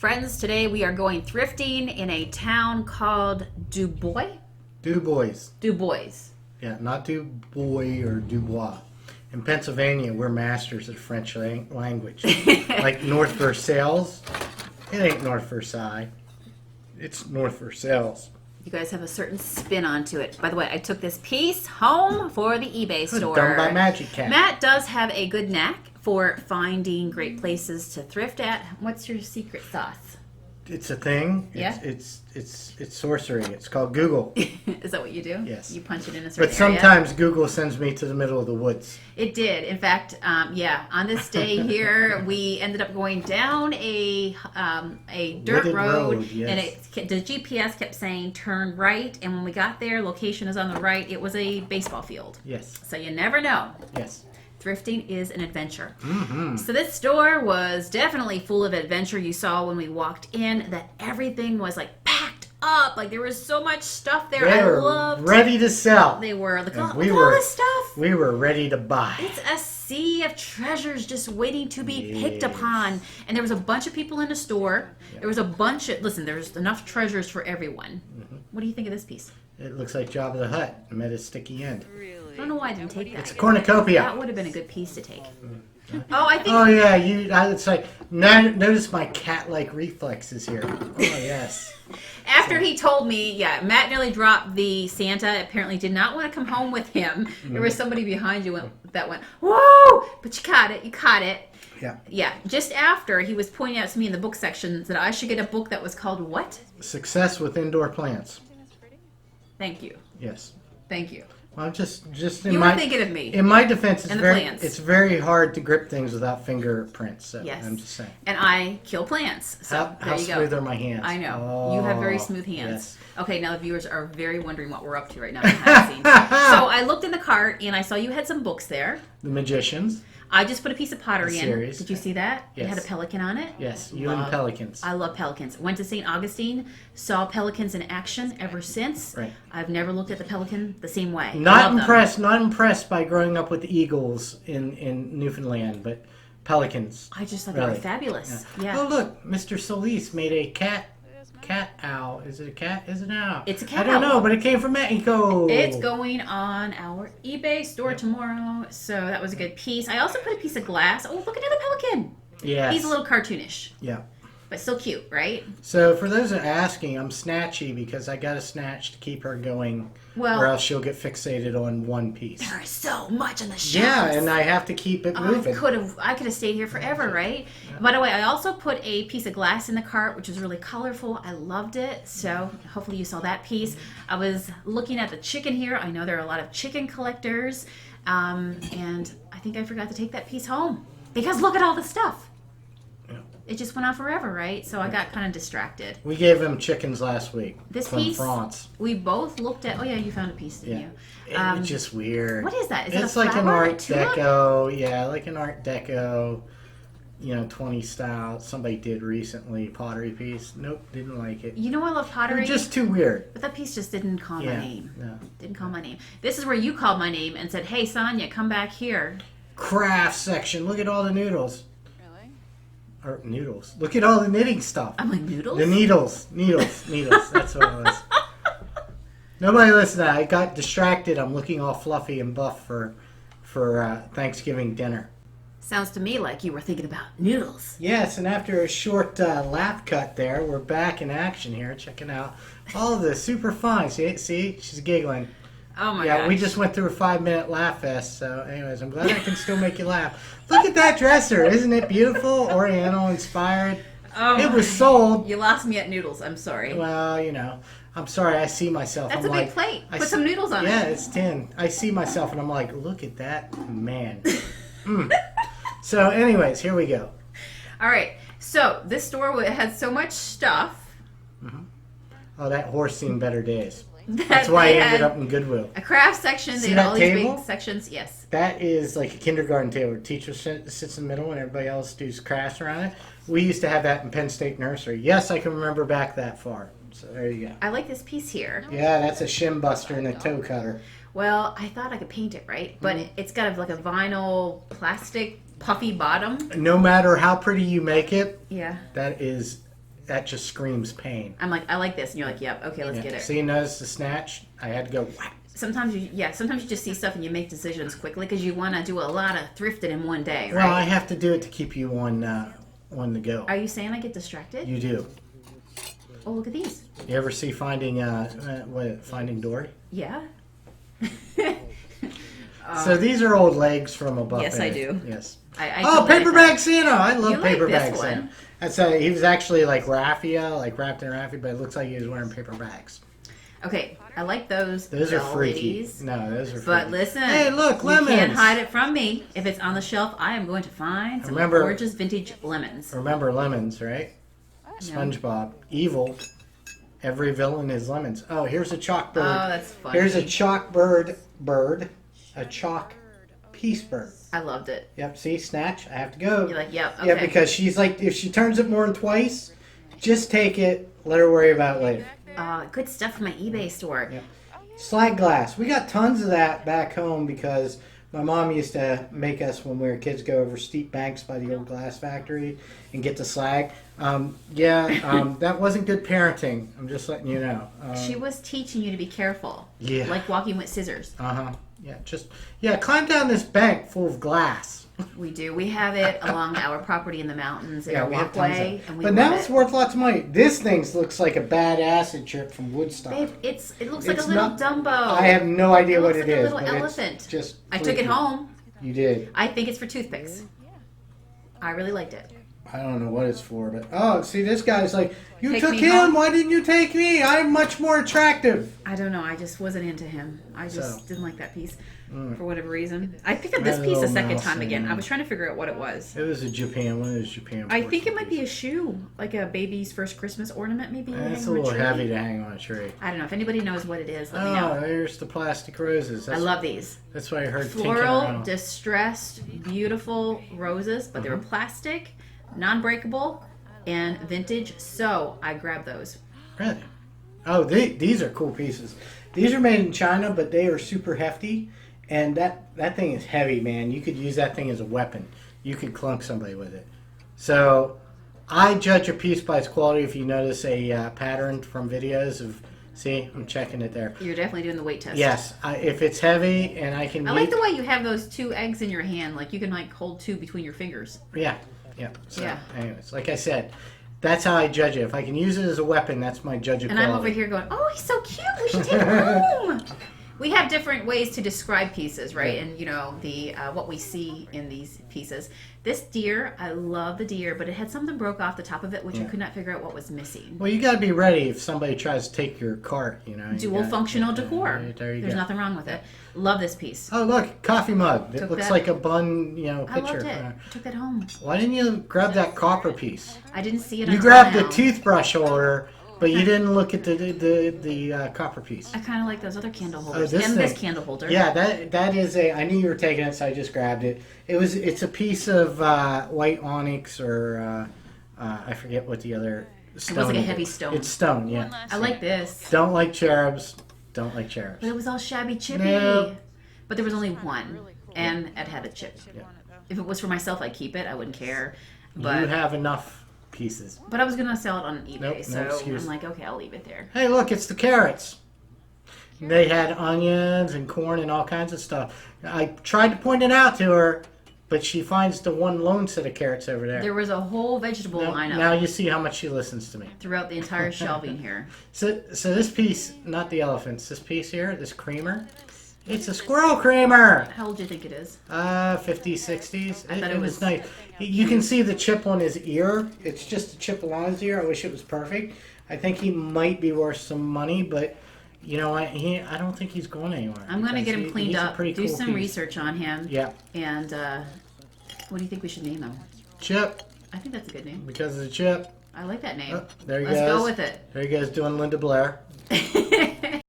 Friends, today we are going thrifting in a town called Dubois. Dubois. Yeah, not Dubois or Dubois. In Pennsylvania, we're masters of French language. Like North Versailles, it ain't North Versailles. It's North Versailles. You guys have a certain spin onto it. By the way, I took this piece home for the eBay store. Done by Magic Cat. Matt does have a good knack for finding great places to thrift at. What's your secret sauce? It's a thing. Yeah? It's sorcery. It's called Google. Is that what you do? Yes. You punch it in a certain But sometimes Google sends me to the middle of the woods. It did. In fact, on this day here, we ended up going down a dirt Wooded road, yes. and the GPS kept saying turn right. And when we got there, location is on the right. It was a baseball field. Yes. So you never know. Yes. Thrifting is an adventure. Mm-hmm. So this store was definitely full of adventure. You saw when we walked in that everything was like packed up. Like there was so much stuff there. They were ready to sell. They were. Look at all this stuff. We were ready to buy. It's a sea of treasures just waiting to be picked upon. And there was a bunch of people in the store. Yeah. There was a bunch of, listen, there's enough treasures for everyone. Mm-hmm. What do you think of this piece? It looks like Jabba the Hutt. Met his sticky end. I don't know why I didn't take that. It's a cornucopia. That would have been a good piece to take. Oh, I think. Oh yeah, I would say. Notice my cat-like reflexes here. Oh yes. After he told me, Matt nearly dropped the Santa. Apparently, did not want to come home with him. There was somebody behind you that went, "Whoa!" But you caught it. You caught it. Yeah. Yeah. Just after he was pointing out to me in the book section that I should get a book that was called what? Success with Indoor Plants. Thank you. Yes. Thank you. Well, just you were thinking of me. In my defense, it's very hard to grip things without fingerprints. So yes. I'm just saying. And I kill plants. So how smooth are my hands? I know. Oh, you have very smooth hands. Yes. Okay, now the viewers are very wondering what we're up to right now behind the scenes. So I looked in the cart and I saw you had some books there. The Magicians. I just put a piece of pottery in. Series. Did you see that? Yes. It had a pelican on it. Yes, and pelicans. I love pelicans. Went to St. Augustine, saw pelicans in action ever since. Right. I've never looked at the pelican the same way. Not impressed by growing up with eagles in Newfoundland, but pelicans. I just thought they were fabulous. Yeah. Oh look, Mr. Solis made a cat owl. Is it a cat? Is it an owl? It's a cat owl. I don't know, owl. but it came from Mexico. It's going on our eBay store tomorrow, so that was a good piece. I also put a piece of glass. Oh, look, another pelican. Yeah. He's a little cartoonish. Yeah. But still cute, right? So for those that are asking, I'm snatchy because I got to snatch to keep her going, or else she'll get fixated on one piece. There is so much on the shelves. Yeah, and I have to keep it moving. I could have stayed here forever, right? Yeah. By the way, I also put a piece of glass in the cart, which is really colorful. I loved it. So hopefully you saw that piece. I was looking at the chicken here. I know there are a lot of chicken collectors, and I think I forgot to take that piece home because look at all the stuff. It just went on forever, right? So I got kind of distracted. We gave them chickens last week from France. We both looked at. Oh yeah, you found a piece, didn't you? It's just weird. What is that? It's like an Art Deco. Yeah, like an Art Deco. 20 style. Somebody did recently pottery piece. Nope, didn't like it. You know I love pottery. It's just too weird. But that piece just didn't call my name. No. Didn't call my name. This is where you called my name and said, "Hey Sonia, come back here." Craft section. Look at all the noodles. Or noodles. Look at all the knitting stuff. I'm like, noodles? The needles. That's what it was. Nobody listen to that. I got distracted. I'm looking all fluffy and buff for Thanksgiving dinner. Sounds to me like you were thinking about noodles. Yes, and after a short laugh cut there, we're back in action here, checking out all the super fine. See, she's giggling. Oh my gosh. Yeah, we just went through a 5-minute laugh fest. So, anyways, I'm glad I can still make you laugh. Look at that dresser. Isn't it beautiful? Oriental inspired. Oh, it was sold. You lost me at noodles. I'm sorry. Well, I'm sorry. I see myself. That's a big plate. Put some noodles on it. Yeah, it's 10. I see myself and I'm like, look at that man. So, anyways, here we go. All right. So, this store had so much stuff. Mm-hmm. Oh, that horse seen better days. That's why I ended up in Goodwill. A craft section. See they had all table? these big sections. Yes. That is like a kindergarten table. The teacher sits in the middle and everybody else does crafts around it. We used to have that in Penn State Nursery. Yes, I can remember back that far. So there you go. I like this piece here. Yeah, that's a shim buster and a toe cutter. Well, I thought I could paint it, right? But it's got like a vinyl plastic puffy bottom. No matter how pretty you make it, Yeah. that is that just screams pain. I'm like, I like this, and you're like, yep, okay, let's get it. See, notice the snatch? I had to go whack. Sometimes you just see stuff and you make decisions quickly because you want to do a lot of thrifting in one day, right? Well, I have to do it to keep you on the go. Are you saying I get distracted? You do. Oh, look at these. You ever see Finding Dory? Yeah. So these are old legs from a buffet. Yes, I do. Yes. I Paper bag Santa! I love You like paper this bag Santa. one. That's he was actually like raffia, like wrapped in raffia, but it looks like he was wearing paper bags. Okay, I like those. Those are freaky. Ladies. No, those are freaky. But listen, hey, look, lemons. You can't hide it from me. If it's on the shelf, I am going to find some gorgeous vintage lemons. Remember lemons, right? SpongeBob. Evil. Every villain is lemons. Oh, here's a chalk bird. Oh, that's funny. Here's a chalk bird. A chalk piece bird. I loved it. Yep, see, snatch. I have to go. You're like, yep, okay. Yeah, because she's like, if she turns it more than twice, just take it. Let her worry about it later. Good stuff from my eBay store. Yep. Slag glass. We got tons of that back home because my mom used to make us, when we were kids, go over steep banks by the old glass factory and get the slag. That wasn't good parenting. I'm just letting you know. She was teaching you to be careful. Yeah. Like walking with scissors. Climb down this bank full of glass. We do. We have it along our property in the mountains in our we have tons of walkway. it. And we but love now it's it. worth lots of money. This thing looks like a bad acid trip from Woodstock. Babe, it looks like a It's little not- Dumbo. I have no idea what looks it like a is. little but elephant. It's just I took it freaky. home. You did. I think it's for toothpicks. I really liked it. I don't know what it's for, but see, this guy's like, you Take took me him. home. Why didn't you take me? I'm much more attractive. I don't know. I just wasn't into him. I just So. didn't like that piece for whatever reason. I picked up this piece a second time again. I was trying to figure out what it was. It was a Japan. One of those Japan. I think it might be a shoe, like a baby's first Christmas ornament, maybe. It's a little heavy to hang on a tree. I don't know. If anybody knows what it is, let me know. There's the plastic roses. I love these. That's why I heard Floral, distressed, beautiful roses, but they were plastic, non-breakable, and vintage. So I grabbed those. Really? Oh, these are cool pieces. These are made in China, but they are super hefty. And that thing is heavy, man. You could use that thing as a weapon. You could clunk somebody with it. So I judge a piece by its quality. If you notice a pattern from videos of, see, I'm checking it there. You're definitely doing the weight test. Yes, if it's heavy and I can. I like the way you have those two eggs in your hand. Like you can like hold two between your fingers. Yeah. So, anyways, like I said, that's how I judge it. If I can use it as a weapon, that's my judge of And quality. I'm over here going, oh, he's so cute. We should take him home. We have different ways to describe pieces, right? And you know the what we see in these pieces. This deer, I love the deer, but it had something broke off the top of it, which I could not figure out what was missing. Well, you got to be ready if somebody tries to take your cart. You know, Dual functional decor. There you There's go. nothing wrong with it. Love this piece. Oh, look, coffee mug. It Took looks that- like a bun, picture. I loved it. Took that home. Why didn't you grab that copper piece? I didn't see it. You until grabbed now. the toothbrush holder, but you didn't look at the copper piece. I kind of like those other candle holders this and this thing. candle holder. Yeah, that is a. I knew you were taking it, so I just grabbed it. It's a piece of white onyx or I forget what the other stone. It was like a is. heavy stone. It's stone, yeah. I like this. Don't like cherubs. Don't like cherubs. But it was all shabby chippy. No. But there was only one, and it had a chip. Yeah. If it was for myself, I'd keep it. I wouldn't care. But You have enough pieces. But I was gonna sell it on eBay, Nope, no so excuse. I'm like, okay, I'll leave it there. Hey, look, it's the carrots. They had onions and corn and all kinds of stuff. I tried to point it out to her, but she finds the one lone set of carrots over there. There was a whole vegetable lineup Now you see how much she listens to me. throughout the entire shelving here. So this piece, not the elephants, this piece here, this creamer, it's a squirrel creamer. How old do you think it is? 50s, 60s. I thought it was nice. You can see the chip on his ear. It's just a chip along his ear. I wish it was perfect. I think he might be worth some money, but you know what? I don't think he's going anywhere. I'm gonna get him Because cleaned he's a up, pretty do cool some piece. research on him. Yeah. And what do you think we should name him? Chip, I think that's a good name. because of the chip. I like that name. Oh, there he Let's goes. go with it. There he goes doing Linda Blair.